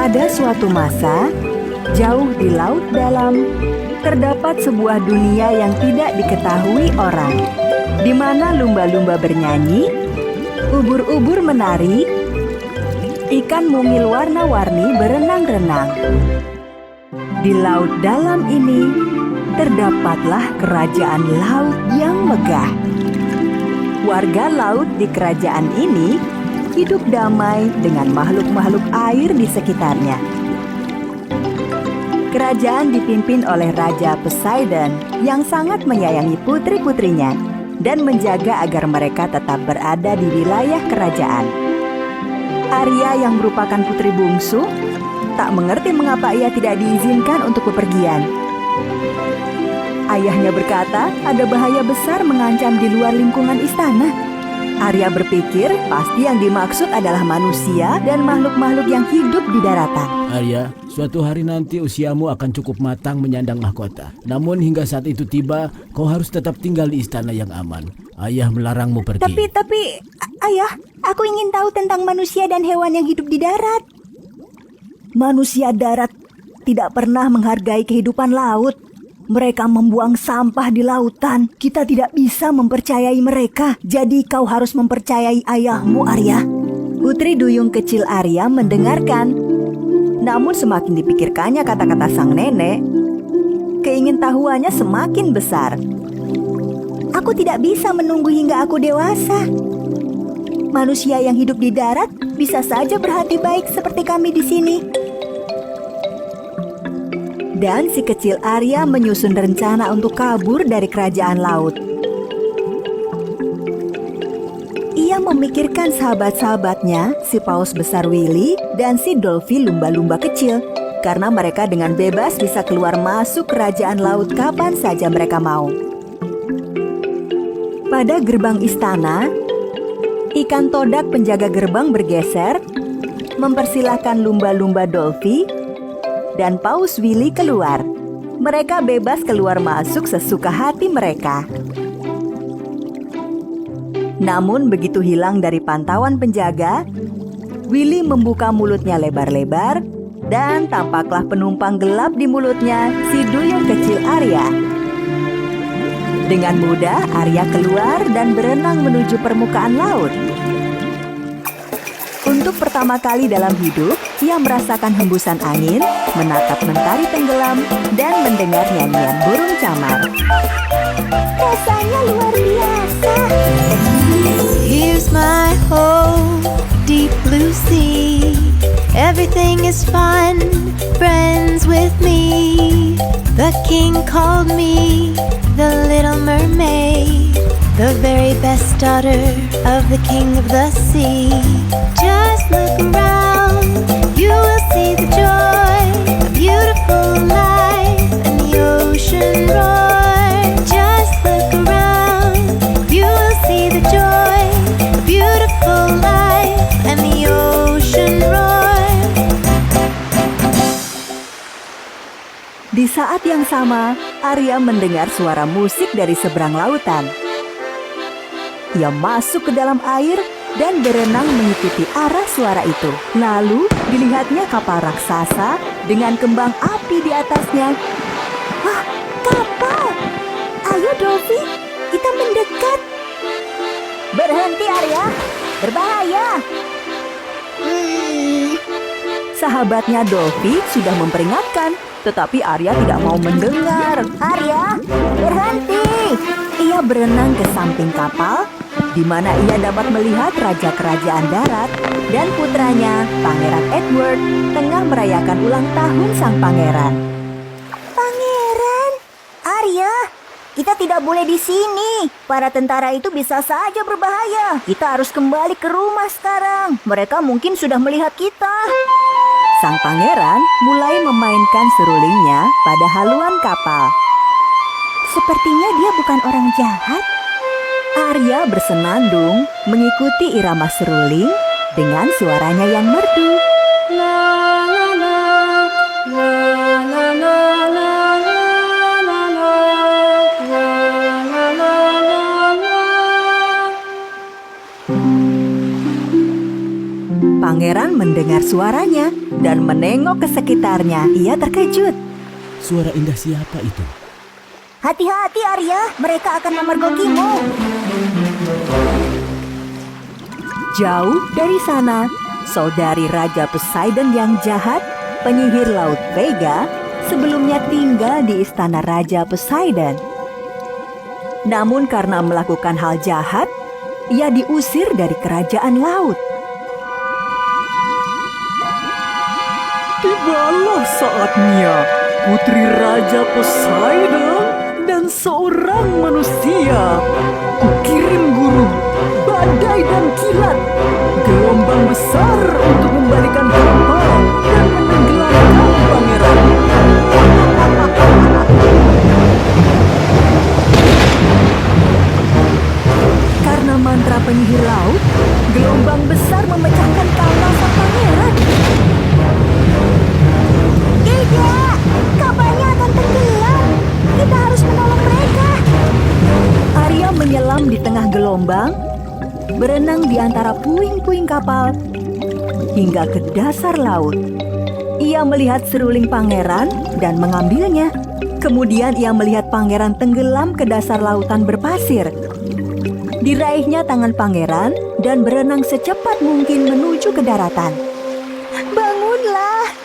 Pada suatu masa, jauh di laut dalam, terdapat sebuah dunia yang tidak diketahui orang, di mana lumba-lumba bernyanyi, ubur-ubur menari, ikan mungil warna-warni berenang-renang. Di laut dalam ini, terdapatlah kerajaan laut yang megah. Warga laut di kerajaan ini hidup damai dengan makhluk-makhluk air di sekitarnya. Kerajaan dipimpin oleh Raja Poseidon yang sangat menyayangi putri-putrinya dan menjaga agar mereka tetap berada di wilayah kerajaan. Arya yang merupakan putri bungsu tak mengerti mengapa ia tidak diizinkan untuk bepergian. Ayahnya berkata ada bahaya besar mengancam di luar lingkungan istana. Arya berpikir pasti yang dimaksud adalah manusia dan makhluk-makhluk yang hidup di daratan. Arya, suatu hari nanti usiamu akan cukup matang menyandang mahkota. Namun hingga saat itu tiba, kau harus tetap tinggal di istana yang aman. Ayah melarangmu pergi. Tapi, ayah, aku ingin tahu tentang manusia dan hewan yang hidup di darat. Manusia darat tidak pernah menghargai kehidupan laut. Mereka membuang sampah di lautan. Kita tidak bisa mempercayai mereka. Jadi kau harus mempercayai ayahmu, Arya. Putri duyung kecil Arya mendengarkan. Namun semakin dipikirkannya kata-kata sang nenek, keingintahuannya semakin besar. Aku tidak bisa menunggu hingga aku dewasa. Manusia yang hidup di darat bisa saja berhati baik seperti kami di sini. Dan si kecil Arya menyusun rencana untuk kabur dari kerajaan laut. Ia memikirkan sahabat-sahabatnya, si paus besar Willy dan si Dolphy lumba-lumba kecil, karena mereka dengan bebas bisa keluar masuk kerajaan laut kapan saja mereka mau. Pada gerbang istana, ikan todak penjaga gerbang bergeser, mempersilahkan lumba-lumba Dolphy dan Paus Willy keluar. Mereka bebas keluar masuk sesuka hati mereka. Namun begitu hilang dari pantauan penjaga, Willy membuka mulutnya lebar-lebar dan tampaklah penumpang gelap di mulutnya, si duyung kecil Arya. Dengan mudah Arya keluar dan berenang menuju permukaan laut. Untuk pertama kali dalam hidup, ia merasakan hembusan angin, menatap mentari tenggelam, dan mendengar nyanyian burung camar. Rasanya luar biasa. Here's my home, deep blue sea. Everything is fun, friends with me. The king called me the little mermaid, the very best daughter of the king of the sea. Just look around, you will see the joy, a beautiful life, and the ocean roar. Just look around, you will see the joy, a beautiful life, and the ocean roar. Di saat yang sama, Arya mendengar suara musik dari seberang lautan. Ia masuk ke dalam air dan berenang mengikuti arah suara itu. Lalu dilihatnya kapal raksasa dengan kembang api di atasnya. Wah, kapal! Ayo Dolphy, kita mendekat. Berhenti Arya, berbahaya. Sahabatnya Dolphy sudah memperingatkan, tetapi Arya tidak mau mendengar. Arya, berhenti! Ia berenang ke samping kapal, di mana ia dapat melihat Raja Kerajaan Darat dan putranya, Pangeran Edward, tengah merayakan ulang tahun sang pangeran. Pangeran, Arya, kita tidak boleh di sini. Para tentara itu bisa saja berbahaya. Kita harus kembali ke rumah sekarang. Mereka mungkin sudah melihat kita. Sang pangeran mulai memainkan serulingnya pada haluan kapal. Sepertinya dia bukan orang jahat. Arya bersenandung mengikuti irama seruling dengan suaranya yang merdu. La la la, la la la la la la la la la la. Pangeran mendengar suaranya dan menengok ke sekitarnya. Ia terkejut. Suara indah siapa itu? Hati-hati Arya, mereka akan memergokimu. Jauh dari sana, saudari Raja Poseidon yang jahat, penyihir laut Vega, sebelumnya tinggal di istana Raja Poseidon. Namun karena melakukan hal jahat, ia diusir dari kerajaan laut. Tibalah saatnya Putri Raja Poseidon dan seorang manusia. Kukirim guru, badai dan kilat, gelombang besar untuk membalikan kapal dan menenggelamkan pangeran. Karena mantra penyihir laut, gelombang besar memecahkan kapal sang pangeran. Tidak, kapalnya akan tenggelam. Kita harus menolong mereka. Arya menyelam di tengah gelombang, berenang di antara puing-puing kapal, hingga ke dasar laut. Ia melihat seruling pangeran dan mengambilnya. Kemudian ia melihat pangeran tenggelam ke dasar lautan berpasir. Diraihnya tangan pangeran dan berenang secepat mungkin menuju ke daratan. Bangunlah!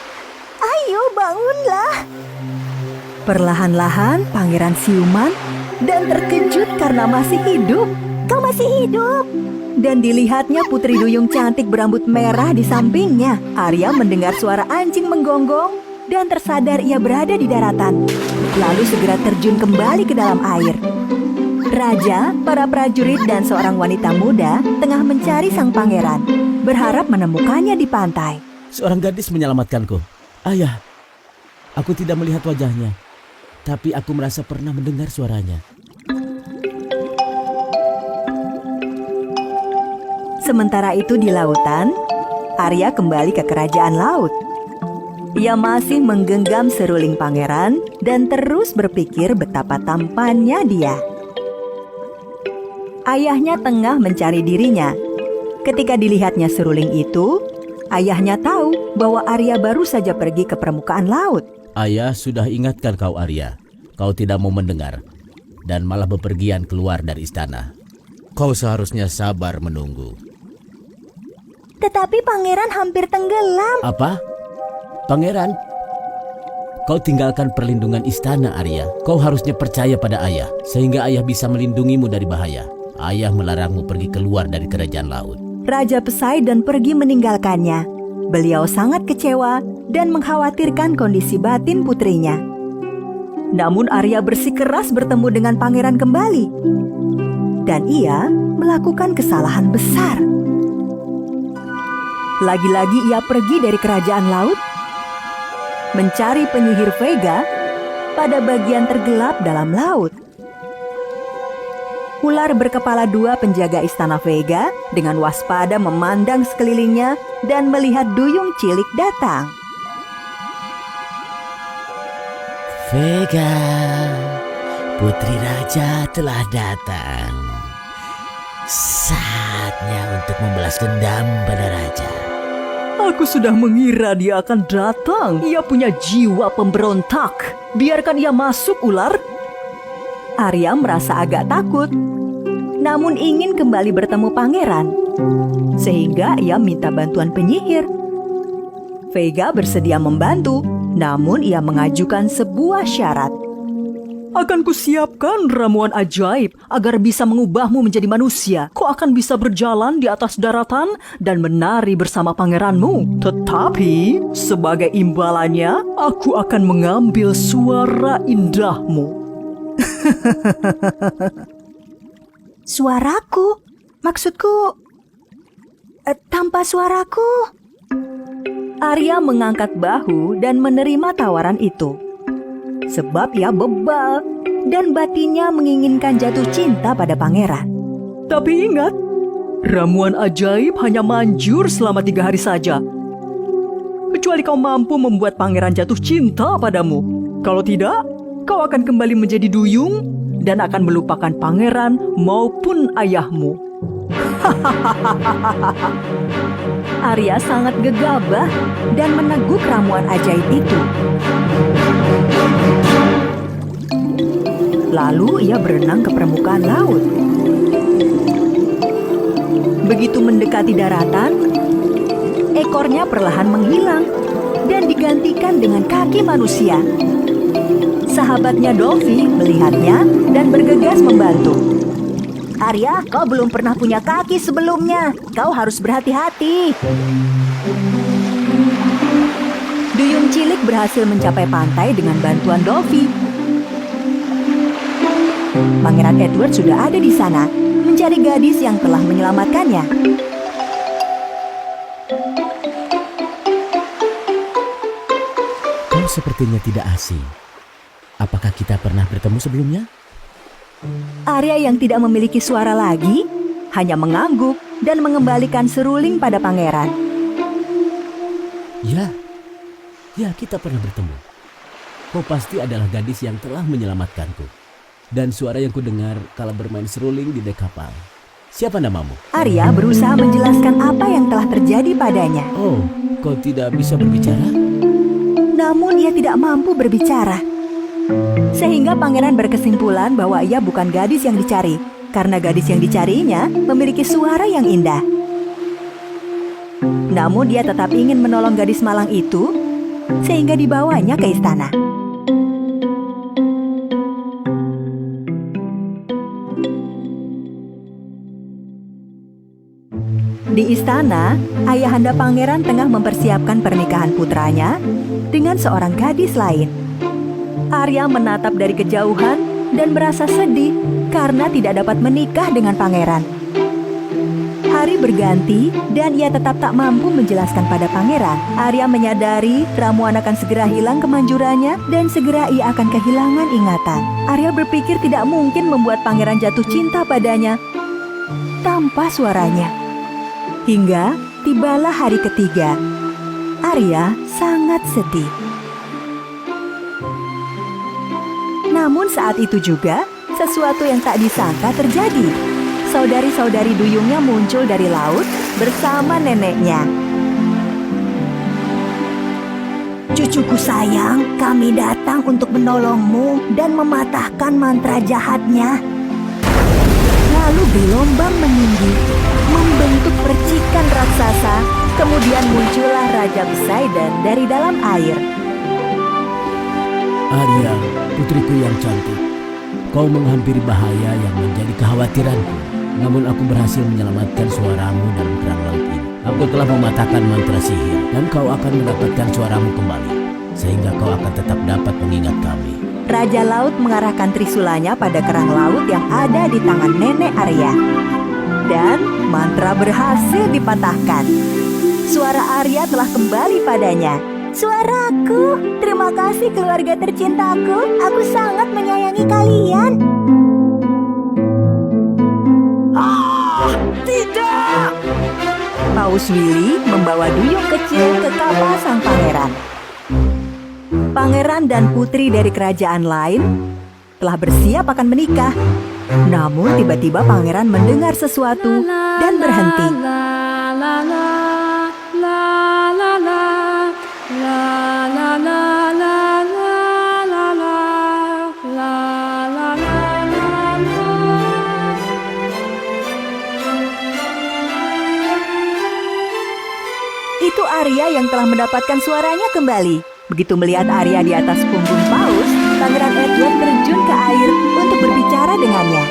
Ayo bangunlah! Perlahan-lahan pangeran siuman dan terkejut karena masih hidup. Kau masih hidup? Dan dilihatnya putri duyung cantik berambut merah di sampingnya. Arya mendengar suara anjing menggonggong dan tersadar ia berada di daratan. Lalu segera terjun kembali ke dalam air. Raja, para prajurit dan seorang wanita muda tengah mencari sang pangeran, berharap menemukannya di pantai. Seorang gadis menyelamatkanku. Ayah, aku tidak melihat wajahnya, tapi aku merasa pernah mendengar suaranya. Sementara itu di lautan, Arya kembali ke kerajaan laut. Ia masih menggenggam seruling pangeran dan terus berpikir betapa tampannya dia. Ayahnya tengah mencari dirinya. Ketika dilihatnya seruling itu, ayahnya tahu bahwa Arya baru saja pergi ke permukaan laut. Ayah sudah ingatkan kau Arya, kau tidak mau mendengar dan malah bepergian keluar dari istana. Kau seharusnya sabar menunggu. Tetapi pangeran hampir tenggelam. Apa? Pangeran? Kau tinggalkan perlindungan istana Arya. Kau harusnya percaya pada ayah, sehingga ayah bisa melindungimu dari bahaya. Ayah melarangmu pergi keluar dari kerajaan laut. Raja Poseidon pergi meninggalkannya. Beliau sangat kecewa dan mengkhawatirkan kondisi batin putrinya. Namun Arya bersikeras bertemu dengan pangeran kembali. Dan ia melakukan kesalahan besar. Lagi-lagi ia pergi dari kerajaan laut, mencari penyihir Vega pada bagian tergelap dalam laut. Ular berkepala dua penjaga istana Vega dengan waspada memandang sekelilingnya dan melihat duyung cilik datang. Vega, putri raja telah datang. Saatnya untuk membalas dendam pada raja. Aku sudah mengira dia akan datang. Ia punya jiwa pemberontak. Biarkan ia masuk, ular. Arya merasa agak takut, namun ingin kembali bertemu pangeran. Sehingga ia minta bantuan penyihir. Vega bersedia membantu, namun ia mengajukan sebuah syarat. Akan kusiapkan ramuan ajaib agar bisa mengubahmu menjadi manusia. Kau akan bisa berjalan di atas daratan dan menari bersama pangeranmu. Tetapi sebagai imbalannya, aku akan mengambil suara indahmu. Suaraku? Maksudku, tanpa suaraku? Arya mengangkat bahu dan menerima tawaran itu. Sebab ia bebal dan batinnya menginginkan jatuh cinta pada pangeran. Tapi ingat, ramuan ajaib hanya manjur selama 3 hari saja. Kecuali kau mampu membuat pangeran jatuh cinta padamu. Kalau tidak, kau akan kembali menjadi duyung dan akan melupakan pangeran maupun ayahmu. Arya sangat gegabah dan meneguk ramuan ajaib itu. Lalu ia berenang ke permukaan laut. Begitu mendekati daratan, ekornya perlahan menghilang dan digantikan dengan kaki manusia. Sahabatnya Dolphy melihatnya dan bergegas membantu. Arya, kau belum pernah punya kaki sebelumnya. Kau harus berhati-hati. Duyung cilik berhasil mencapai pantai dengan bantuan Dolphy. Pangeran Edward sudah ada di sana, mencari gadis yang telah menyelamatkannya. Kau sepertinya tidak asing. Apakah kita pernah bertemu sebelumnya? Arya yang tidak memiliki suara lagi, hanya mengangguk dan mengembalikan seruling pada pangeran. Ya kita pernah bertemu. Kau pasti adalah gadis yang telah menyelamatkanku. Dan suara yang kudengar kala bermain seruling di dek kapal. Siapa namamu? Arya berusaha menjelaskan apa yang telah terjadi padanya. Oh, kau tidak bisa berbicara? Namun ia tidak mampu berbicara. Sehingga pangeran berkesimpulan bahwa ia bukan gadis yang dicari, karena gadis yang dicarinya memiliki suara yang indah. Namun dia tetap ingin menolong gadis malang itu, sehingga dibawanya ke istana. Di istana, ayahanda pangeran tengah mempersiapkan pernikahan putranya dengan seorang gadis lain. Arya menatap dari kejauhan dan merasa sedih karena tidak dapat menikah dengan pangeran. Hari berganti dan ia tetap tak mampu menjelaskan pada pangeran. Arya menyadari ramuan akan segera hilang kemanjurannya dan segera ia akan kehilangan ingatan. Arya berpikir tidak mungkin membuat pangeran jatuh cinta padanya tanpa suaranya. Hingga tibalah hari ketiga. Arya sangat sedih. Namun saat itu juga, sesuatu yang tak disangka terjadi. Saudari-saudari duyungnya muncul dari laut bersama neneknya. Cucuku sayang, kami datang untuk menolongmu dan mematahkan mantra jahatnya. Lalu gelombang meninggi, membentuk percikan raksasa, kemudian muncullah Raja Poseidon dari dalam air. Arya, putriku yang cantik, kau menghampiri bahaya yang menjadi kekhawatiranku. Namun aku berhasil menyelamatkan suaramu dalam kerang laut ini. Aku telah mematahkan mantra sihir dan kau akan mendapatkan suaramu kembali. Sehingga kau akan tetap dapat mengingat kami. Raja Laut mengarahkan trisulanya pada kerang laut yang ada di tangan nenek Arya. Dan mantra berhasil dipatahkan. Suara Arya telah kembali padanya. Suaraku, terima kasih keluarga tercintaku. Aku sangat menyayangi kalian. Tidak! Paus Willy membawa duyung kecil ke kapal sang pangeran. Pangeran dan putri dari kerajaan lain telah bersiap akan menikah. Namun tiba-tiba pangeran mendengar sesuatu dan berhenti. Itu Arya yang telah mendapatkan suaranya kembali. Begitu melihat Arya di atas punggung Paus, Pangeran Edward terjun ke air untuk berbicara dengannya.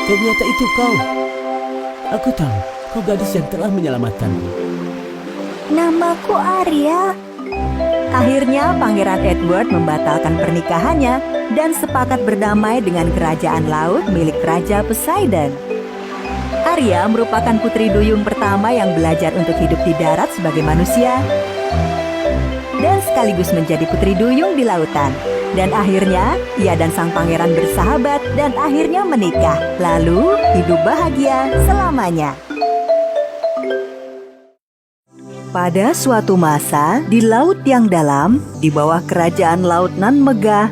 Ternyata itu kau. Aku tahu, kau gadis yang telah menyelamatkanku. Namaku Arya. Akhirnya Pangeran Edward membatalkan pernikahannya dan sepakat berdamai dengan kerajaan laut milik Raja Poseidon. Arya merupakan putri duyung pertama yang belajar untuk hidup di darat sebagai manusia dan sekaligus menjadi putri duyung di lautan. Dan akhirnya ia dan sang pangeran bersahabat dan akhirnya menikah. Lalu hidup bahagia selamanya. Pada suatu masa di laut yang dalam, di bawah kerajaan laut nan megah,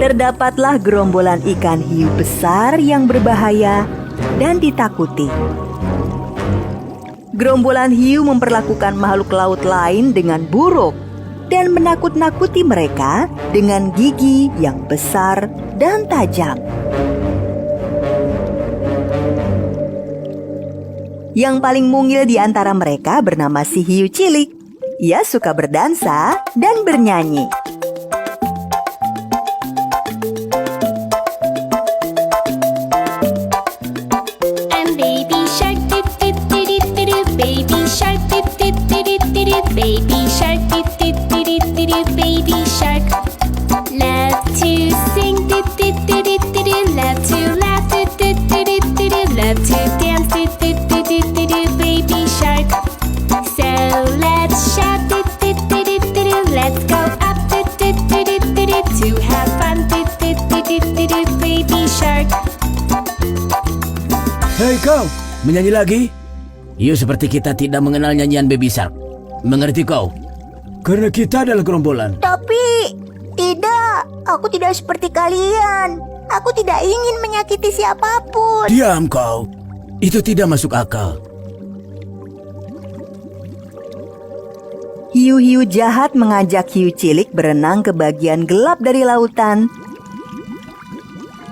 terdapatlah gerombolan ikan hiu besar yang berbahaya dan ditakuti. gerombolan hiu memperlakukan makhluk laut lain dengan buruk dan menakut-nakuti mereka dengan gigi yang besar dan tajam. Yang paling mungil di antara mereka bernama si hiu cilik. Ia suka berdansa dan bernyanyi. And baby shark doo doo doo doo doo doo, baby shark doo doo doo doo doo doo, baby shark doo doo doo doo doo doo, baby shark. Love to sing doo doo doo doo doo doo, love to laugh doo doo doo doo doo doo, love to dance doo doo doo doo doo doo, baby shark. So let's shout doo doo doo doo doo doo, let's go up doo doo doo doo doo doo, to have fun doo doo doo doo doo doo, baby shark. Hei kau, menyanyi lagi? Hiu seperti kita tidak mengenal nyanyian Baby Shark. Mengerti kau? Karena kita adalah gerombolan. Tapi, tidak, aku tidak seperti kalian. Aku tidak ingin menyakiti siapapun. Diam kau. Itu tidak masuk akal. Hiu-hiu jahat mengajak hiu cilik berenang ke bagian gelap dari lautan.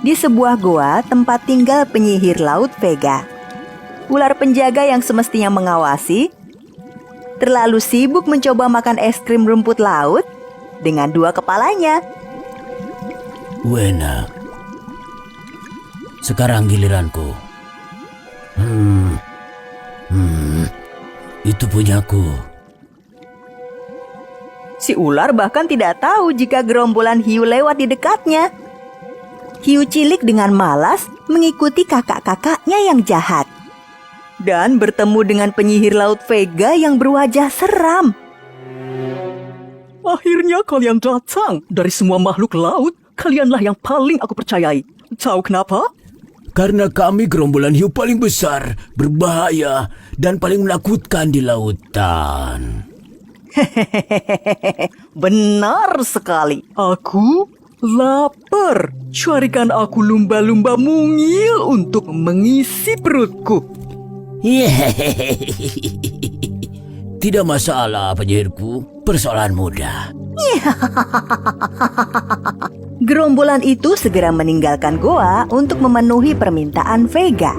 Di sebuah goa tempat tinggal penyihir laut Vega. Ular penjaga yang semestinya mengawasi terlalu sibuk mencoba makan es krim rumput laut dengan dua kepalanya. Wena, sekarang giliranku. Itu punyaku. Si ular bahkan tidak tahu jika gerombolan hiu lewat di dekatnya. Hiu cilik dengan malas mengikuti kakak-kakaknya yang jahat. Dan bertemu dengan penyihir laut Vega yang berwajah seram. Akhirnya kalian datang. Dari semua makhluk laut, kalianlah yang paling aku percayai. Tahu kenapa? Karena kami gerombolan hiu paling besar, berbahaya, dan paling menakutkan di lautan. Benar sekali. Aku lapar. Carikan aku lumba-lumba mungil untuk mengisi perutku. Tidak masalah, penyihirku. Persoalan mudah. Gerombolan itu segera meninggalkan goa untuk memenuhi permintaan Vega.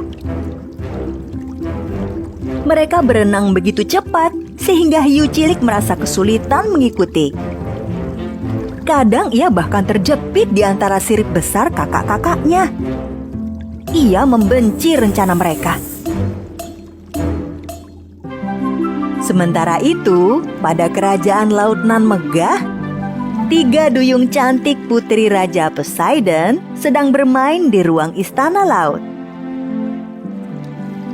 Mereka berenang begitu cepat sehingga hiu cilik merasa kesulitan mengikuti. Kadang ia bahkan terjepit di antara sirip besar kakak-kakaknya. Ia membenci rencana mereka. Sementara itu, pada kerajaan laut nan megah, 3 duyung cantik putri Raja Poseidon sedang bermain di ruang istana laut.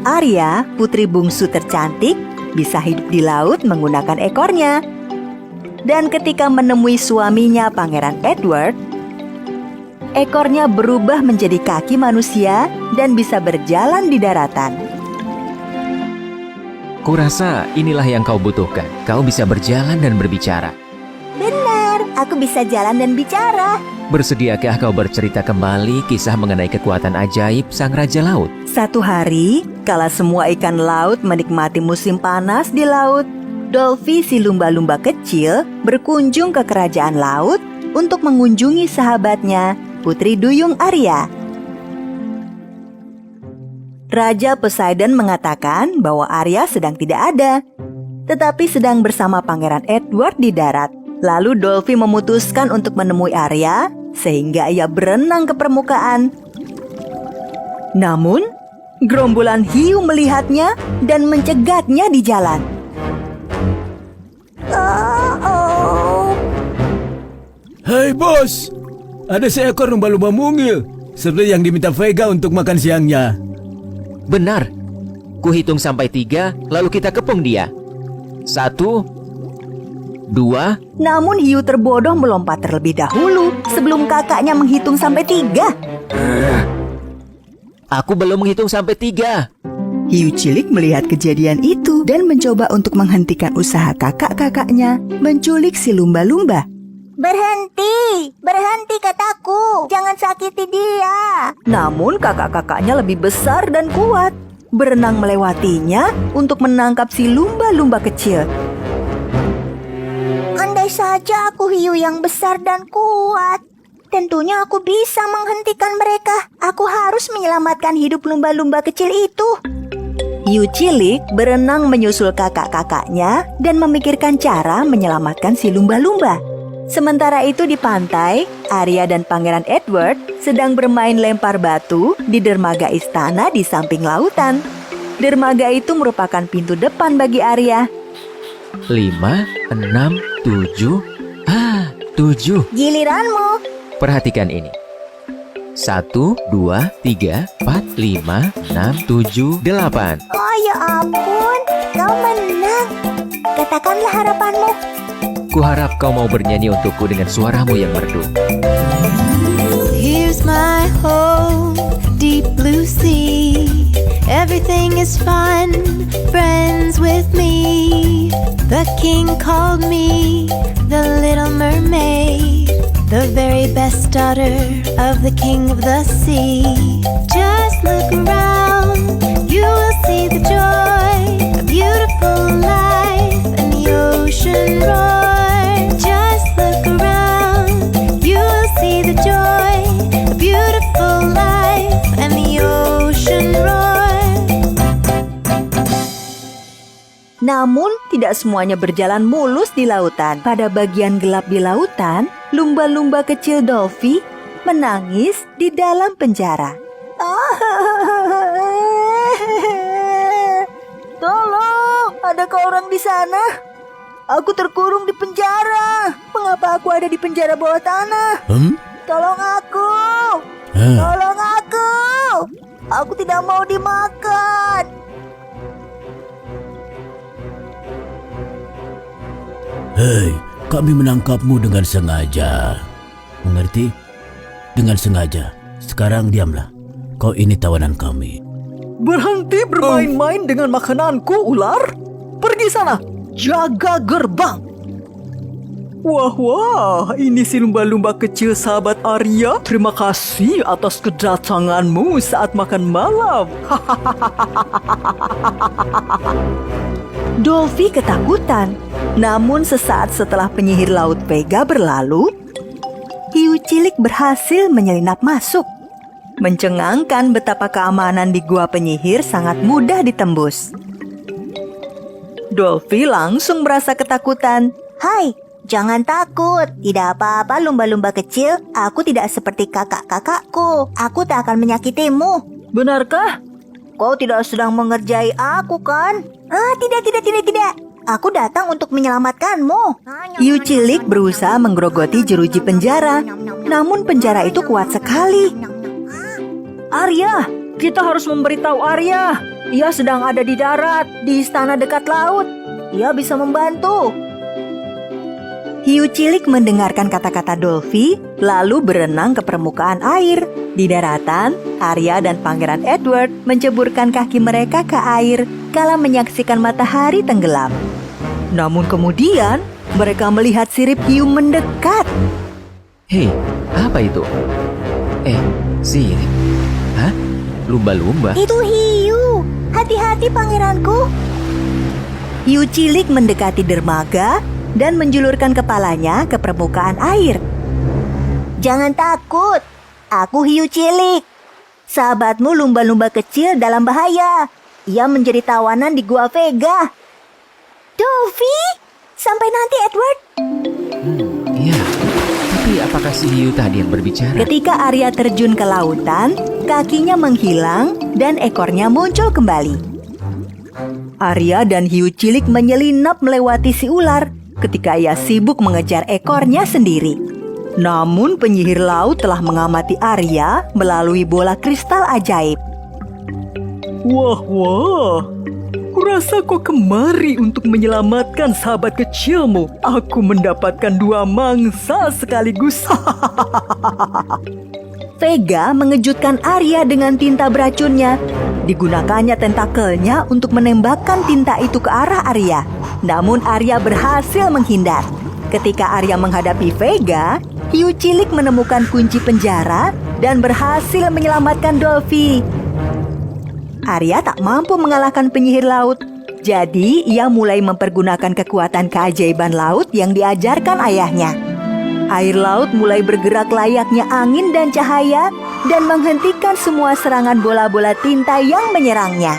Arya, putri bungsu tercantik, bisa hidup di laut menggunakan ekornya. Dan ketika menemui suaminya Pangeran Edward, ekornya berubah menjadi kaki manusia dan bisa berjalan di daratan. Kurasa inilah yang kau butuhkan. Kau bisa berjalan dan berbicara. Benar, aku bisa jalan dan bicara. Bersediakah kau bercerita kembali kisah mengenai kekuatan ajaib Sang Raja Laut? Suatu hari, kala semua ikan laut menikmati musim panas di laut, Dolphy si lumba-lumba kecil berkunjung ke kerajaan laut untuk mengunjungi sahabatnya, Putri Duyung Arya. Raja Poseidon mengatakan bahwa Arya sedang tidak ada, tetapi sedang bersama Pangeran Edward di darat. Lalu Dolphy memutuskan untuk menemui Arya, sehingga ia berenang ke permukaan. Namun, gerombolan hiu melihatnya dan mencegatnya di jalan. Hai bos, ada seekor lumba-lumba mungil, seperti yang diminta Vega untuk makan siangnya. Benar. Kuhitung sampai 3, lalu kita kepung dia. 1, 2. Namun hiu terbodoh melompat terlebih dahulu sebelum kakaknya menghitung sampai 3. Aku belum menghitung sampai 3. Hiu cilik melihat kejadian itu dan mencoba untuk menghentikan usaha kakak-kakaknya menculik si lumba-lumba. Berhenti, berhenti kataku, jangan sakiti dia. Namun kakak-kakaknya lebih besar dan kuat. berenang melewatinya untuk menangkap si lumba-lumba kecil. Andai saja aku hiu yang besar dan kuat, tentunya aku bisa menghentikan mereka. Aku harus menyelamatkan hidup lumba-lumba kecil itu. Hiu cilik berenang menyusul kakak-kakaknya dan memikirkan cara menyelamatkan si lumba-lumba. Sementara itu di pantai, Arya dan Pangeran Edward sedang bermain lempar batu di dermaga istana di samping lautan. Dermaga itu merupakan pintu depan bagi Arya. 5, 6, 7. 7. Giliranmu. Perhatikan ini. 1, 2, 3, 4, 5, 6, 7, 8. Oh ya ampun, kau menang. Katakanlah harapanmu. Kuharap kau mau bernyanyi untukku dengan suaramu yang merdu. Here's my home, deep blue sea. Everything is fun, friends with me. The king called me the little mermaid, the very best daughter of the king of the sea. Just look around, you will see the joy, a beautiful life, and the ocean roar. Just look around, you will see the joy, a beautiful life, and the ocean roar. Namun, tidak semuanya berjalan mulus di lautan. Pada bagian gelap di lautan, lumba-lumba kecil Dolphy menangis di dalam penjara. Tolong, adakah orang di sana? Aku terkurung di penjara. Mengapa aku ada di penjara bawah tanah? Tolong aku. Tolong aku. Aku tidak mau dimakan. Hei, kami menangkapmu dengan sengaja. Mengerti? Dengan sengaja. Sekarang diamlah. Kau ini tawanan kami. Berhenti bermain-main dengan makananku, ular. Pergi sana. Jaga gerbang. Wah, ini si lumba-lumba kecil sahabat Arya. Terima kasih atas kedatanganmu saat makan malam. Dolphy ketakutan. Namun sesaat setelah penyihir laut Vega berlalu, hiu cilik berhasil menyelinap masuk. Mencengangkan betapa keamanan di gua penyihir sangat mudah ditembus. Dolphy langsung merasa ketakutan. Hai, jangan takut. Tidak apa-apa lumba-lumba kecil. Aku tidak seperti kakak-kakakku. Aku tak akan menyakitimu. Benarkah? Kau tidak sedang mengerjai aku kan? Tidak. Aku datang untuk menyelamatkanmu. Hiu cilik berusaha menggerogoti jeruji penjara. Namun penjara itu kuat sekali. Arya, kita harus memberitahu Arya. Ia sedang ada di darat, di istana dekat laut. Ia bisa membantu. Hiu cilik mendengarkan kata-kata Dolphy, lalu berenang ke permukaan air. Di daratan, Arya dan Pangeran Edward menceburkan kaki mereka ke air kala menyaksikan matahari tenggelam. Namun kemudian, mereka melihat sirip hiu mendekat. Hei, apa itu? Sirip? Hah? Lumba-lumba? Itu hiu. Hati-hati pangeranku. Hiu cilik mendekati dermaga dan menjulurkan kepalanya ke permukaan air. Jangan takut. Aku hiu cilik. Sahabatmu lumba-lumba kecil dalam bahaya. Ia menjadi tawanan di Gua Vega. Dolphy, sampai nanti Edward. Iya. Tapi apakah si hiu tadi yang berbicara? Ketika Arya terjun ke lautan, kakinya menghilang dan ekornya muncul kembali. Arya dan hiu cilik menyelinap melewati si ular ketika ia sibuk mengejar ekornya sendiri. Namun penyihir laut telah mengamati Arya melalui bola kristal ajaib. Wah, kurasa kau kemari untuk menyelamatkan sahabat kecilmu. Aku mendapatkan 2 mangsa sekaligus. Vega mengejutkan Arya dengan tinta beracunnya. Digunakannya tentakelnya untuk menembakkan tinta itu ke arah Arya. Namun Arya berhasil menghindar. Ketika Arya menghadapi Vega, hiu cilik menemukan kunci penjara dan berhasil menyelamatkan Dolphy. Arya tak mampu mengalahkan penyihir laut. Jadi ia mulai mempergunakan kekuatan keajaiban laut yang diajarkan ayahnya. Air laut mulai bergerak layaknya angin dan cahaya dan menghentikan semua serangan bola-bola tinta yang menyerangnya.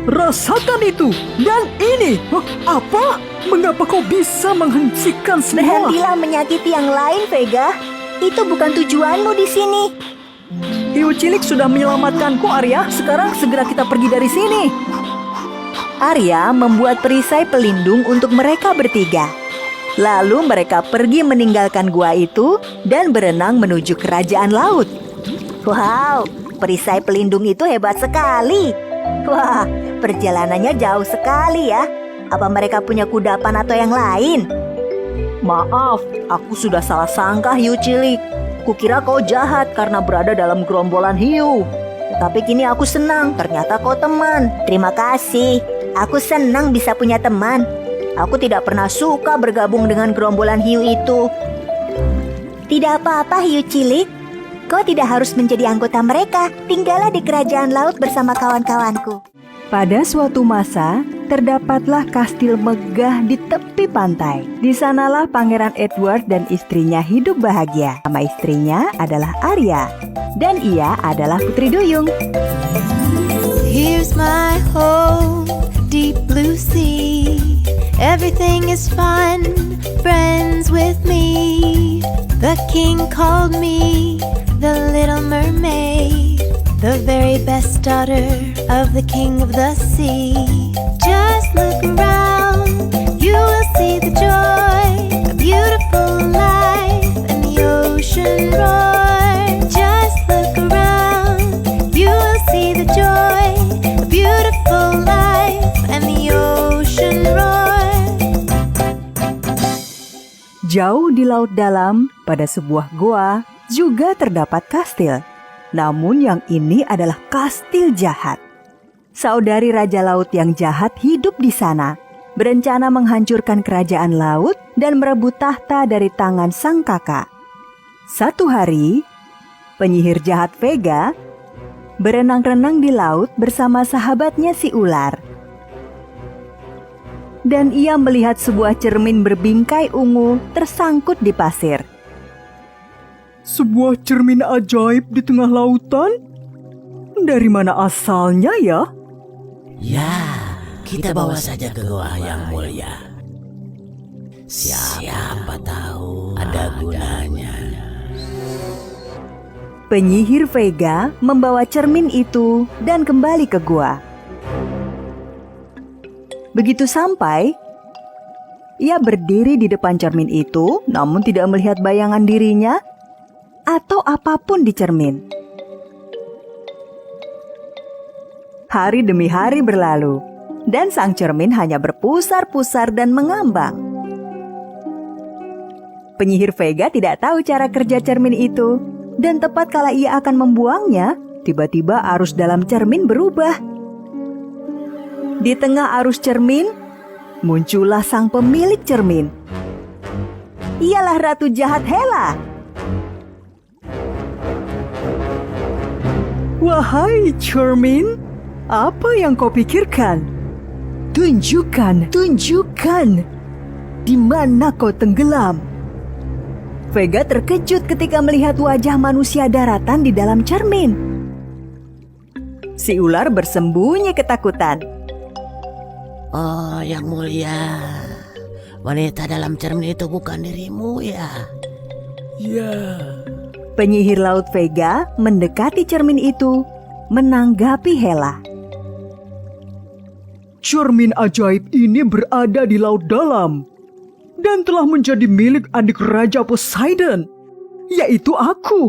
Rasakan itu dan ini. Apa? Mengapa kau bisa menghentikan semua? Berhentilah menyakiti yang lain, Vega. Itu bukan tujuanmu di sini. Hiu cilik sudah menyelamatkanku, Arya. Sekarang segera kita pergi dari sini. Arya membuat perisai pelindung untuk mereka bertiga. Lalu mereka pergi meninggalkan gua itu dan berenang menuju kerajaan laut. Wow, perisai pelindung itu hebat sekali. Wah, perjalanannya jauh sekali ya. Apa mereka punya kudapan atau yang lain? Maaf, aku sudah salah sangka hiu cilik. Kukira kau jahat karena berada dalam gerombolan hiu. Tapi kini aku senang, ternyata kau teman. Terima kasih. Aku senang bisa punya teman. Aku tidak pernah suka bergabung dengan gerombolan hiu itu. Tidak apa-apa, hiu cilik. Kau tidak harus menjadi anggota mereka. Tinggallah di kerajaan laut bersama kawan-kawanku. Pada suatu masa, terdapatlah kastil megah di tepi pantai. Di sanalah Pangeran Edward dan istrinya hidup bahagia. Nama istrinya adalah Arya, dan ia adalah Putri Duyung. Here's my home, deep blue sea. Everything is fun, friends with me. The king called me the little mermaid, the very best daughter of the king of the sea. Just look around, you will see the joy, a beautiful life and the ocean roar. Just look around, you will see the joy, a beautiful life and the ocean roar. Jauh di laut dalam, pada sebuah goa, juga terdapat kastil. Namun yang ini adalah kastil jahat. Saudari Raja Laut yang jahat hidup di sana, berencana menghancurkan kerajaan laut dan merebut tahta dari tangan sang kakak. Satu hari, penyihir jahat Vega berenang-renang di laut bersama sahabatnya si ular. Dan ia melihat sebuah cermin berbingkai ungu tersangkut di pasir. Sebuah cermin ajaib di tengah lautan? Dari mana asalnya ya? Ya, kita bawa saja ke goa yang mulia. Siapa tahu ada gunanya. Penyihir Vega membawa cermin itu dan kembali ke gua. Begitu sampai, ia berdiri di depan cermin itu, namun tidak melihat bayangan dirinya atau apapun di cermin. Hari demi hari berlalu, dan sang cermin hanya berpusar-pusar dan mengambang. Penyihir Vega tidak tahu cara kerja cermin itu, dan tepat kala ia akan membuangnya, tiba-tiba arus dalam cermin berubah. Di tengah arus cermin, muncullah sang pemilik cermin. Ialah Ratu Jahat Hela. Wahai cermin, apa yang kau pikirkan? Tunjukkan, di mana kau tenggelam? Vega terkejut ketika melihat wajah manusia daratan di dalam cermin. Si ular bersembunyi ketakutan. Oh, yang mulia, wanita dalam cermin itu bukan dirimu ya? Ya. Penyihir laut Vega mendekati cermin itu, menanggapi Hela. Cermin ajaib ini berada di laut dalam dan telah menjadi milik adik Raja Poseidon, yaitu aku.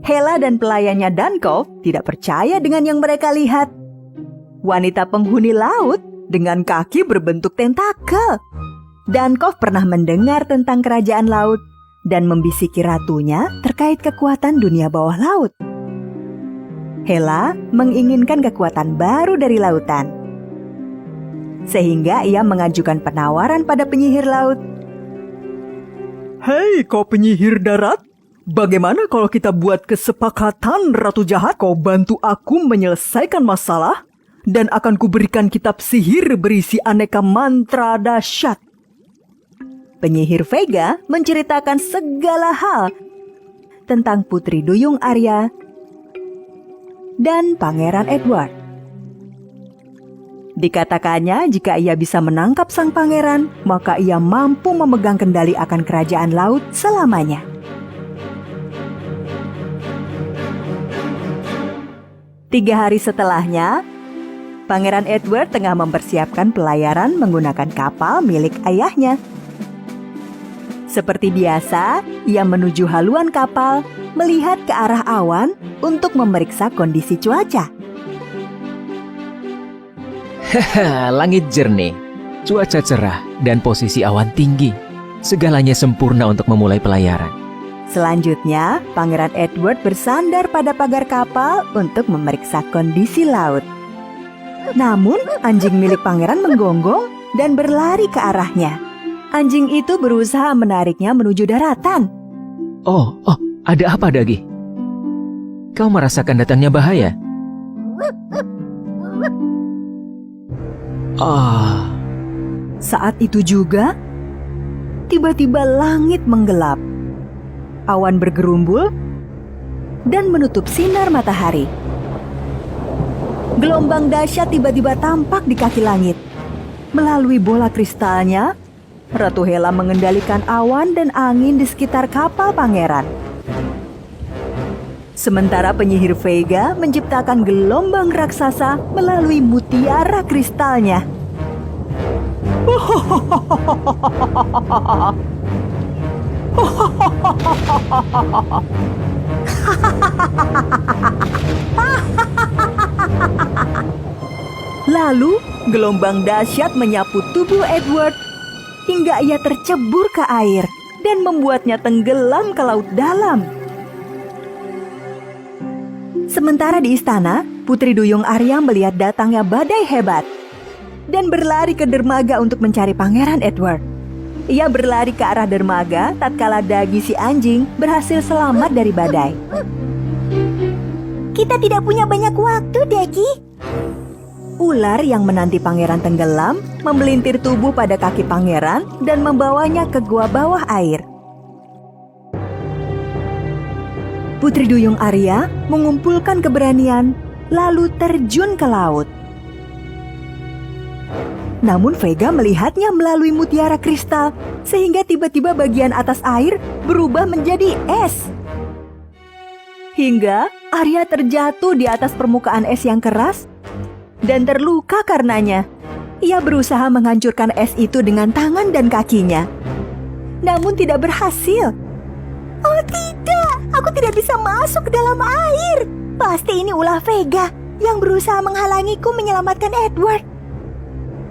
Hela dan pelayannya Dankov tidak percaya dengan yang mereka lihat. Wanita penghuni laut dengan kaki berbentuk tentakel. Dankov pernah mendengar tentang kerajaan laut dan membisiki ratunya terkait kekuatan dunia bawah laut. Hela menginginkan kekuatan baru dari lautan. Sehingga ia mengajukan penawaran pada penyihir laut. Hei kau penyihir darat, Bagaimana kalau kita buat kesepakatan, Ratu Jahat? Kau bantu aku menyelesaikan masalah, dan akan kuberikan kitab sihir berisi aneka mantra dahsyat. Penyihir Vega menceritakan segala hal tentang Putri Duyung Arya dan Pangeran Edward. Dikatakannya jika ia bisa menangkap sang pangeran, maka ia mampu memegang kendali akan kerajaan laut selamanya. Tiga hari setelahnya, Pangeran Edward tengah mempersiapkan pelayaran menggunakan kapal milik ayahnya. Seperti biasa, ia menuju haluan kapal, melihat ke arah awan untuk memeriksa kondisi cuaca. Haha, langit jernih, cuaca cerah, dan posisi awan tinggi. Segalanya sempurna untuk memulai pelayaran. Selanjutnya, Pangeran Edward bersandar pada pagar kapal untuk memeriksa kondisi laut. Namun, anjing milik pangeran menggonggong dan berlari ke arahnya. Anjing itu berusaha menariknya menuju daratan. Oh, ada apa, Dagi? Kau merasakan datangnya bahaya? Saat itu juga, tiba-tiba langit menggelap. Awan bergerumbul dan menutup sinar matahari. Gelombang dahsyat tiba-tiba tampak di kaki langit. Melalui bola kristalnya, Ratu Hela mengendalikan awan dan angin di sekitar kapal pangeran. Sementara penyihir Vega menciptakan gelombang raksasa melalui mutiara kristalnya. Lalu, gelombang dahsyat menyapu tubuh Edward hingga ia tercebur ke air dan membuatnya tenggelam ke laut dalam. Sementara di istana, Putri Duyung Arya melihat datangnya badai hebat dan berlari ke dermaga untuk mencari Pangeran Edward. Ia berlari ke arah dermaga tatkala Dagi si anjing berhasil selamat dari badai. Kita tidak punya banyak waktu, Dagi. Ular yang menanti pangeran tenggelam membelintir tubuh pada kaki pangeran dan membawanya ke gua bawah air. Putri Duyung Arya mengumpulkan keberanian lalu terjun ke laut. Namun Vega melihatnya melalui mutiara kristal sehingga tiba-tiba bagian atas air berubah menjadi es. Hingga Arya terjatuh di atas permukaan es yang keras dan terluka karenanya. Ia berusaha menghancurkan es itu dengan tangan dan kakinya. Namun tidak berhasil. Oh tidak, aku tidak bisa masuk ke dalam air. Pasti ini ulah Vega yang berusaha menghalangiku menyelamatkan Edward.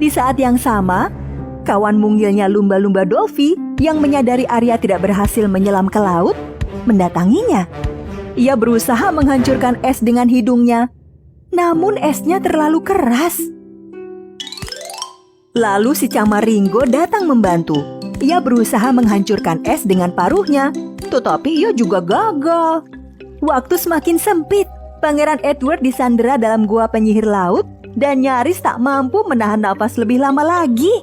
Di saat yang sama, kawan mungilnya lumba-lumba Dolphy yang menyadari Arya tidak berhasil menyelam ke laut, mendatanginya. Ia berusaha menghancurkan es dengan hidungnya, namun esnya terlalu keras. Lalu si Camaringo datang membantu. Ia berusaha menghancurkan es dengan paruhnya, tetapi ia juga gagal. Waktu semakin sempit. Pangeran Edward disandera dalam gua penyihir laut dan nyaris tak mampu menahan nafas lebih lama lagi.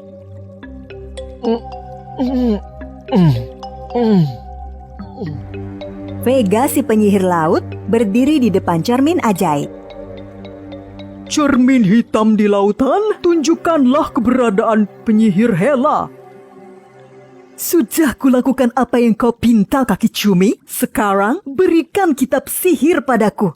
Vega si penyihir laut berdiri di depan cermin ajaib. Cermin hitam di lautan, tunjukkanlah keberadaan penyihir Hela. Sudah kulakukan apa yang kau pinta, kaki cumi. Sekarang berikan kitab sihir padaku.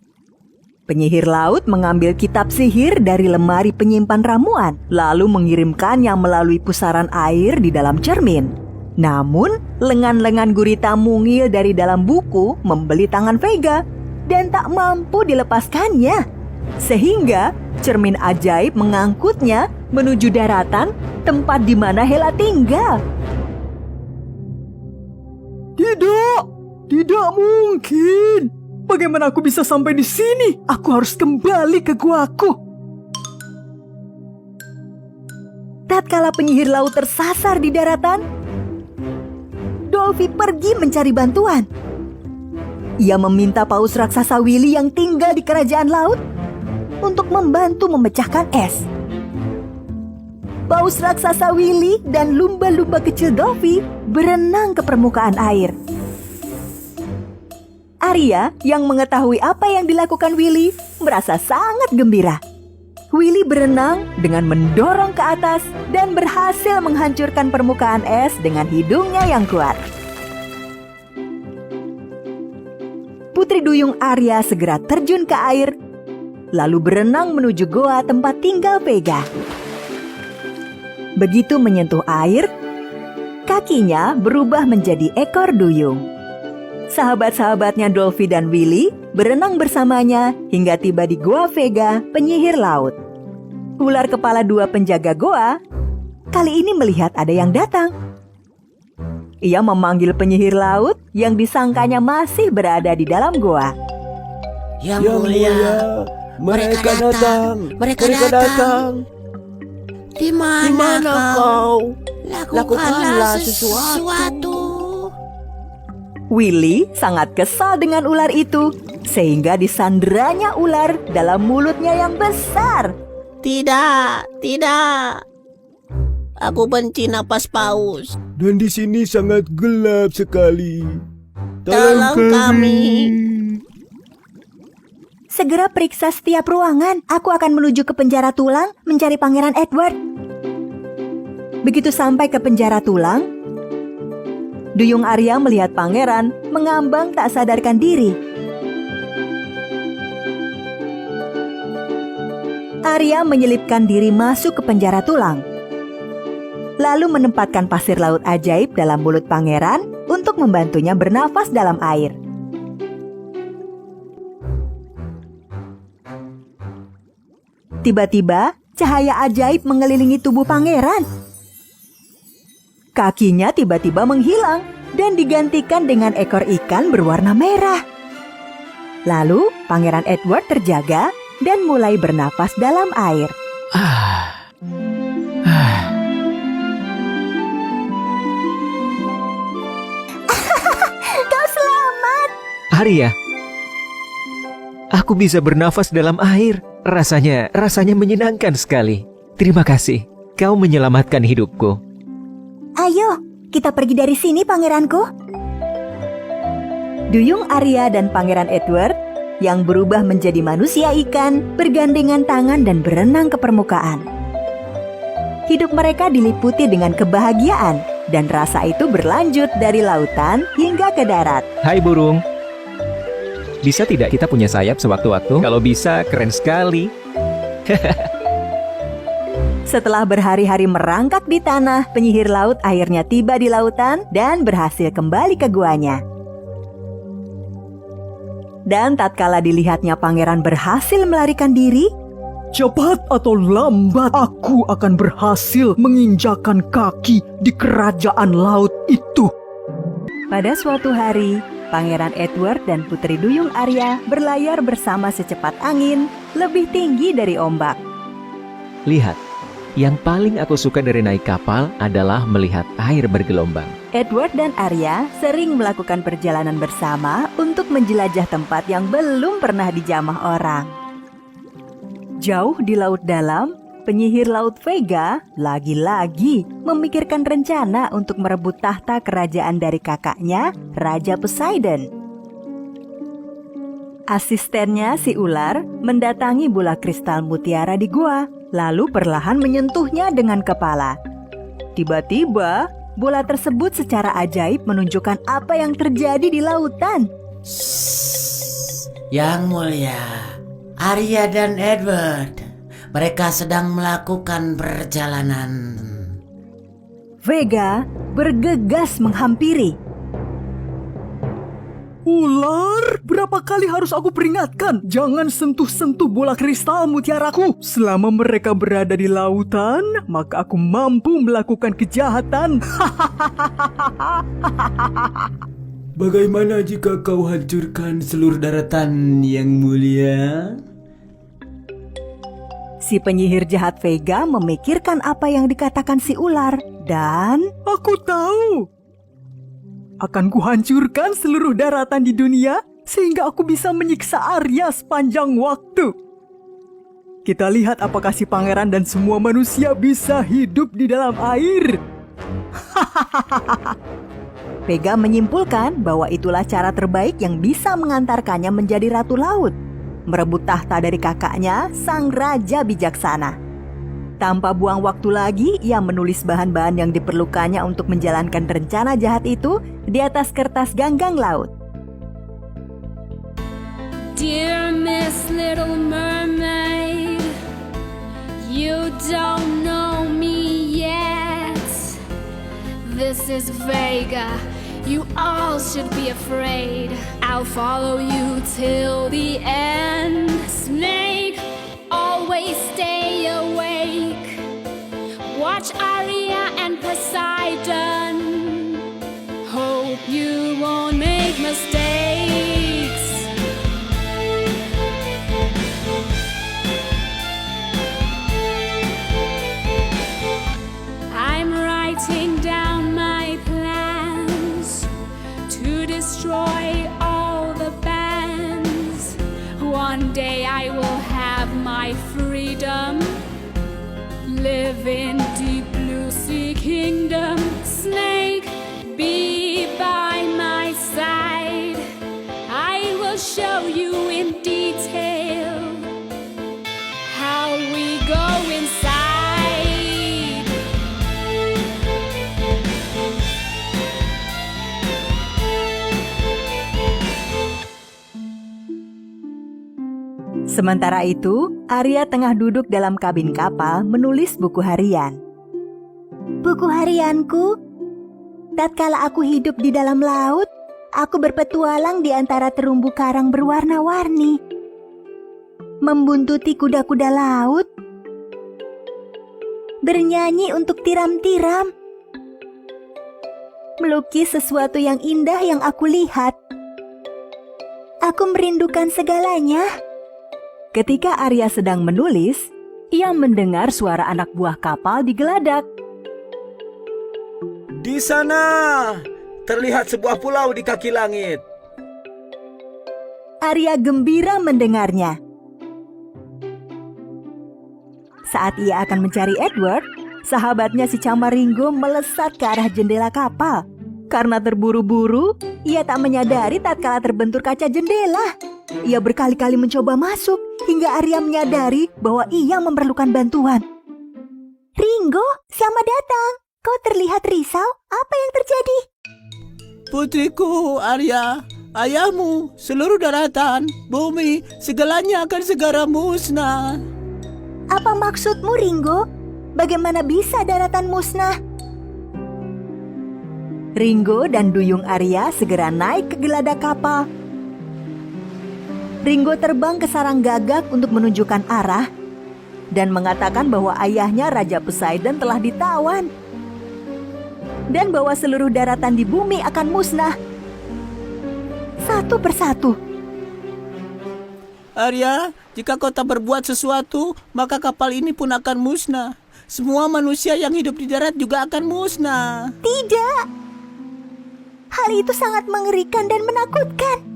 Penyihir laut mengambil kitab sihir dari lemari penyimpan ramuan, lalu mengirimkannya melalui pusaran air di dalam cermin. Namun, lengan-lengan gurita mungil dari dalam buku membeli tangan Vega dan tak mampu dilepaskannya. Sehingga cermin ajaib mengangkutnya menuju daratan, tempat di mana Hela tinggal. Tidak mungkin. Bagaimana aku bisa sampai di sini? Aku harus kembali ke guaku. Tatkala penyihir laut tersasar di daratan, Dolphy pergi mencari bantuan. ia meminta paus raksasa Willy yang tinggal di kerajaan laut untuk membantu memecahkan es. Paus raksasa Willy dan lumba-lumba kecil Dovi berenang ke permukaan air. Arya yang mengetahui apa yang dilakukan Willy merasa sangat gembira. Willy berenang dengan mendorong ke atas dan berhasil menghancurkan permukaan es dengan hidungnya yang kuat. Putri Duyung Arya segera terjun ke air, lalu berenang menuju goa tempat tinggal Vega. Begitu menyentuh air, kakinya berubah menjadi ekor duyung. Sahabat-sahabatnya Dolphy dan Willy berenang bersamanya hingga tiba di goa Vega, penyihir laut. Ular kepala 2 penjaga goa kali ini melihat ada yang datang. Ia memanggil penyihir laut yang disangkanya masih berada di dalam goa. Yang mulia, mereka datang. Mereka datang. Di mana kau? Lakukanlah sesuatu. Willy sangat kesal dengan ular itu, sehingga disanderanya ular dalam mulutnya yang besar. Tidak. Aku benci napas paus. Dan di sini sangat gelap sekali. Tolong kami. Segera periksa setiap ruangan. Aku akan menuju ke penjara tulang mencari Pangeran Edward. Begitu sampai ke penjara tulang, Duyung Arya melihat pangeran mengambang tak sadarkan diri. Arya menyelipkan diri masuk ke penjara tulang, lalu menempatkan pasir laut ajaib dalam mulut pangeran untuk membantunya bernafas dalam air. Tiba-tiba, cahaya ajaib mengelilingi tubuh pangeran. Kakinya tiba-tiba menghilang dan digantikan dengan ekor ikan berwarna merah. Lalu, Pangeran Edward terjaga dan mulai bernafas dalam air. Kau selamat. Arya, aku bisa bernafas dalam air. Rasanya menyenangkan sekali. Terima kasih, kau menyelamatkan hidupku. Ayo, kita pergi dari sini, pangeranku. Duyung Arya dan Pangeran Edward yang berubah menjadi manusia ikan bergandengan tangan dan berenang ke permukaan. Hidup mereka diliputi dengan kebahagiaan dan rasa itu berlanjut dari lautan hingga ke darat. Hai burung, bisa tidak kita punya sayap sewaktu-waktu? Kalau bisa, keren sekali. Setelah berhari-hari merangkak di tanah, penyihir laut akhirnya tiba di lautan dan berhasil kembali ke guanya. Dan tatkala dilihatnya pangeran berhasil melarikan diri, Cepat atau lambat aku akan berhasil menginjakan kaki di kerajaan laut itu. pada suatu hari, Pangeran Edward dan Putri Duyung Arya berlayar bersama secepat angin, lebih tinggi dari ombak. Lihat, yang paling aku suka dari naik kapal adalah melihat air bergelombang. Edward dan Arya sering melakukan perjalanan bersama untuk menjelajah tempat yang belum pernah dijamah orang. Jauh di laut dalam, penyihir laut Vega lagi-lagi memikirkan rencana untuk merebut tahta kerajaan dari kakaknya, Raja Poseidon. Asistennya si ular mendatangi bola kristal mutiara di gua, lalu perlahan menyentuhnya dengan kepala. Tiba-tiba, bola tersebut secara ajaib menunjukkan apa yang terjadi di lautan. Yang mulia, Arya dan Edward, mereka sedang melakukan perjalanan. Vega bergegas menghampiri. Ular, berapa kali harus aku peringatkan? Jangan sentuh-sentuh bola kristal mutiaraku. Selama mereka berada di lautan, maka aku mampu melakukan kejahatan. Bagaimana jika kau hancurkan seluruh daratan yang mulia? Si penyihir jahat Vega memikirkan apa yang dikatakan si ular dan... Aku tahu. Akan kuhancurkan seluruh daratan di dunia sehingga aku bisa menyiksa Arya sepanjang waktu. Kita lihat apakah si pangeran dan semua manusia bisa hidup di dalam air. Vega menyimpulkan bahwa itulah cara terbaik yang bisa mengantarkannya menjadi Ratu Laut, merebut tahta dari kakaknya, sang raja bijaksana. Tanpa buang waktu lagi, ia menulis bahan-bahan yang diperlukannya untuk menjalankan rencana jahat itu di atas kertas ganggang laut. Dear Miss Little Mermaid, you don't know me yet. This is Vega. You all should be afraid. I'll follow you till the end. Snake, always stay awake. Watch Arya and Poseidon. Hope you won't make mistakes. I'm writing down my plans to destroy all the bands. One day I will have my freedom. Live in deep blue sea kingdom. Snake, be by my side. I will show you in detail how we go inside. Sementara itu, Arya tengah duduk dalam kabin kapal menulis buku harian. Buku harianku. Tatkala aku hidup di dalam laut, aku berpetualang di antara terumbu karang berwarna-warni. Membuntuti kuda-kuda laut. Bernyanyi untuk tiram-tiram. Melukis sesuatu yang indah yang aku lihat. Aku merindukan segalanya. Ketika Arya sedang menulis, ia mendengar suara anak buah kapal digeladak. Di sana terlihat sebuah pulau di kaki langit. Arya gembira mendengarnya. Saat ia akan mencari Edward, sahabatnya si Camaringo melesat ke arah jendela kapal. Karena terburu-buru, ia tak menyadari tatkala terbentur kaca jendela. Ia berkali-kali mencoba masuk, hingga Arya menyadari bahwa ia memerlukan bantuan. Ringo, selamat datang. Kau terlihat risau. Apa yang terjadi? Putriku, Arya, ayahmu, seluruh daratan, bumi, segalanya akan segera musnah. Apa maksudmu, Ringo? Bagaimana bisa daratan musnah? Ringo dan duyung Arya segera naik ke geladak kapal. Ringo terbang ke sarang gagak untuk menunjukkan arah dan mengatakan bahwa ayahnya Raja Poseidon telah ditawan dan bahwa seluruh daratan di bumi akan musnah. Satu persatu. Arya, jika kau tak berbuat sesuatu, maka kapal ini pun akan musnah. Semua manusia yang hidup di darat juga akan musnah. Tidak. Hal itu sangat mengerikan dan menakutkan.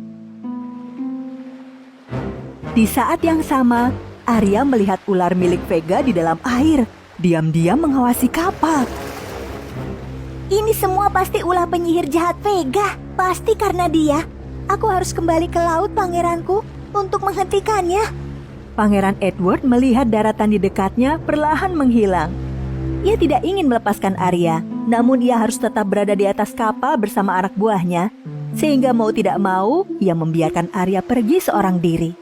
Di saat yang sama, Arya melihat ular milik Vega di dalam air, diam-diam mengawasi kapal. Ini semua pasti ulah penyihir jahat Vega. Pasti karena dia. Aku harus kembali ke laut, pangeranku, untuk menghentikannya. Pangeran Edward melihat daratan di dekatnya perlahan menghilang. Ia tidak ingin melepaskan Arya, namun ia harus tetap berada di atas kapal bersama anak buahnya, sehingga mau tidak mau, ia membiarkan Arya pergi seorang diri.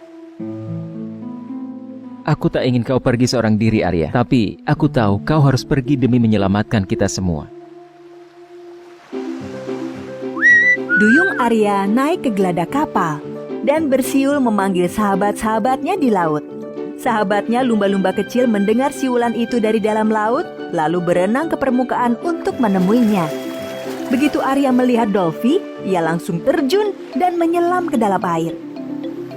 Aku tak ingin kau pergi seorang diri, Arya. Tapi aku tahu kau harus pergi demi menyelamatkan kita semua. Duyung Arya naik ke geladak kapal dan bersiul memanggil sahabat-sahabatnya di laut. Sahabatnya lumba-lumba kecil mendengar siulan itu dari dalam laut, lalu berenang ke permukaan untuk menemuinya. Begitu Arya melihat Dolphy, ia langsung terjun dan menyelam ke dalam air.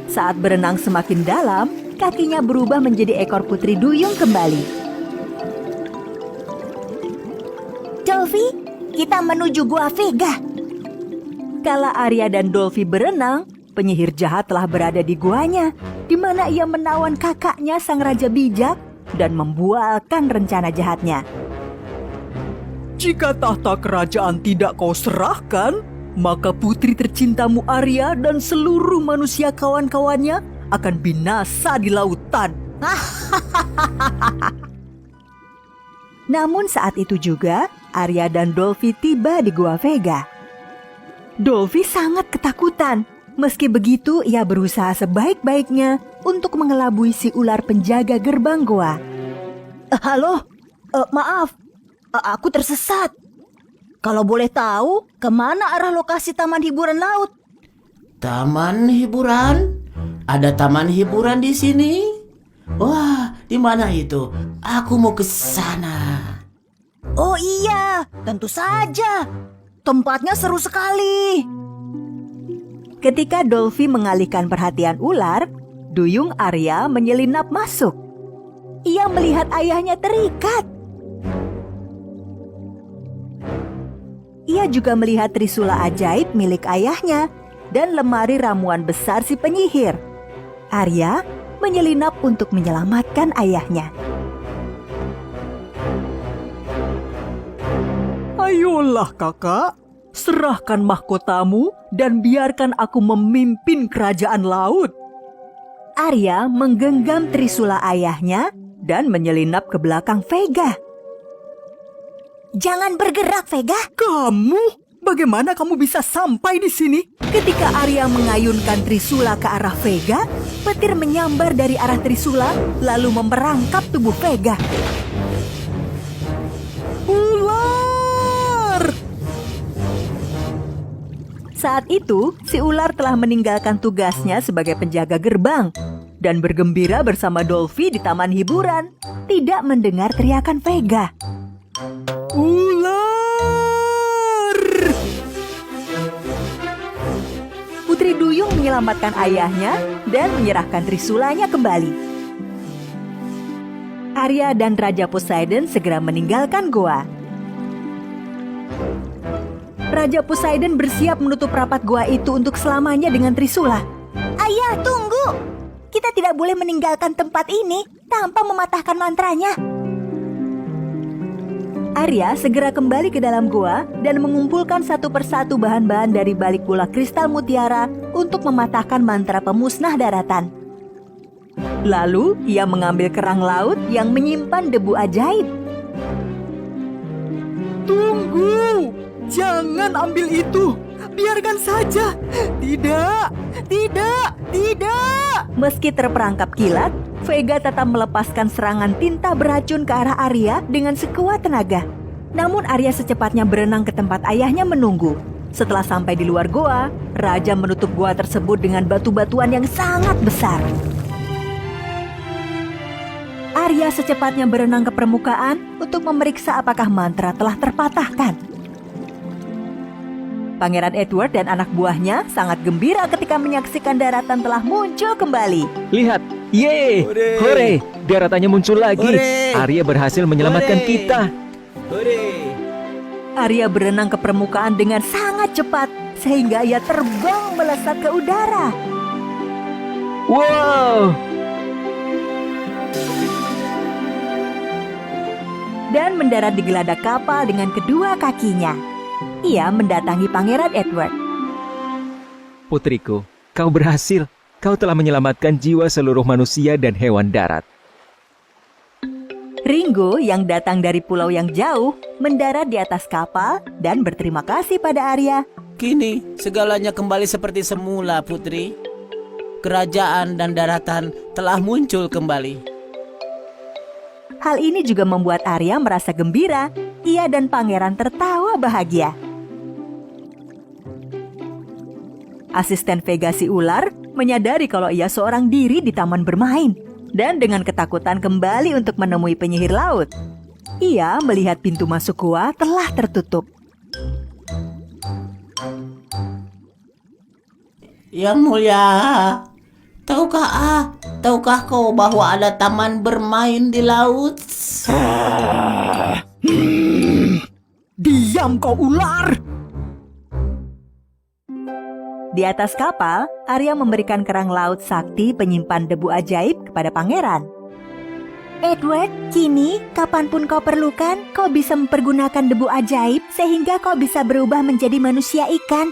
Saat berenang semakin dalam, kakinya berubah menjadi ekor putri duyung kembali. Dolphy, kita menuju Gua Vega. Kala Arya dan Dolphy berenang, penyihir jahat telah berada di guanya, di mana ia menawan kakaknya sang raja bijak dan membualkan rencana jahatnya. Jika tahta kerajaan tidak kau serahkan, maka putri tercintamu Arya dan seluruh manusia kawan-kawannya akan binasa di lautan. Namun saat itu juga, Arya dan Dolphy tiba di Gua Vega. Dolphy sangat ketakutan. Meski begitu, ia berusaha sebaik-baiknya untuk mengelabui si ular penjaga gerbang gua. Halo, maaf, aku tersesat. Kalau boleh tahu, kemana arah lokasi taman hiburan laut? Taman hiburan? Ada taman hiburan di sini? Wah, di mana itu? Aku mau ke sana. Oh iya, tentu saja. Tempatnya seru sekali. Ketika Dolphy mengalihkan perhatian ular, duyung Arya menyelinap masuk. Ia melihat ayahnya terikat. Ia juga melihat trisula ajaib milik ayahnya dan lemari ramuan besar si penyihir. Arya menyelinap untuk menyelamatkan ayahnya. Ayolah kakak, serahkan mahkotamu dan biarkan aku memimpin kerajaan laut. Arya menggenggam trisula ayahnya dan menyelinap ke belakang Vega. Jangan bergerak, Vega. Kamu? Bagaimana kamu bisa sampai di sini? Ketika Arya mengayunkan trisula ke arah Vega, petir menyambar dari arah trisula lalu memperangkap tubuh Vega. Ular! Saat itu, si ular telah meninggalkan tugasnya sebagai penjaga gerbang dan bergembira bersama Dolphy di taman hiburan, tidak mendengar teriakan Vega. Ular! Putri Duyung menyelamatkan ayahnya dan menyerahkan trisulanya kembali. Arya dan Raja Poseidon segera meninggalkan goa. Raja Poseidon bersiap menutup rapat goa itu untuk selamanya dengan trisula. Ayah, tunggu. Kita tidak boleh meninggalkan tempat ini tanpa mematahkan mantranya. Arya segera kembali ke dalam goa dan mengumpulkan satu persatu bahan-bahan dari balik bola kristal mutiara untuk mematahkan mantra pemusnah daratan. Lalu, ia mengambil kerang laut yang menyimpan debu ajaib. Tunggu! Jangan ambil itu! Biarkan saja! Tidak! Tidak! Tidak! Meski terperangkap kilat, Vega tetap melepaskan serangan tinta beracun ke arah Arya dengan sekuat tenaga. Namun Arya secepatnya berenang ke tempat ayahnya menunggu. Setelah sampai di luar goa, Raja menutup goa tersebut dengan batu-batuan yang sangat besar. Arya secepatnya berenang ke permukaan untuk memeriksa apakah mantra telah terpatahkan. Pangeran Edward dan anak buahnya sangat gembira ketika menyaksikan daratan telah muncul kembali. Lihat, yeay, hore, daratannya muncul lagi. Hore. Arya berhasil menyelamatkan Hore. kita. Arya berenang ke permukaan dengan sangat cepat sehingga ia terbang melesat ke udara. Wow, Dan mendarat di geladak kapal dengan kedua kakinya. Ia mendatangi Pangeran Edward. putriku, kau berhasil. Kau telah menyelamatkan jiwa seluruh manusia dan hewan darat. Ringo yang datang dari pulau yang jauh mendarat di atas kapal dan berterima kasih pada Arya. Kini segalanya kembali seperti semula, Putri. Kerajaan dan daratan telah muncul kembali. Hal ini juga membuat Arya merasa gembira. Ia dan pangeran tertawa bahagia. Asisten Vega si ular menyadari kalau ia seorang diri di taman bermain dan dengan ketakutan kembali untuk menemui penyihir laut. Ia melihat pintu masuk gua telah tertutup. Yang mulia, tahukah kau bahwa ada taman bermain di laut? Diam kau ular! Di atas kapal, Arya memberikan kerang laut sakti penyimpan debu ajaib kepada pangeran. Edward, kini kapanpun kau perlukan, kau bisa mempergunakan debu ajaib sehingga kau bisa berubah menjadi manusia ikan.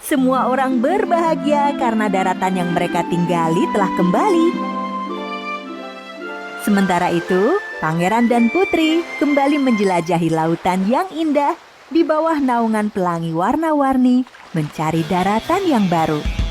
Semua orang berbahagia karena daratan yang mereka tinggali telah kembali. Sementara itu, pangeran dan putri kembali menjelajahi lautan yang indah di bawah naungan pelangi warna-warni mencari daratan yang baru.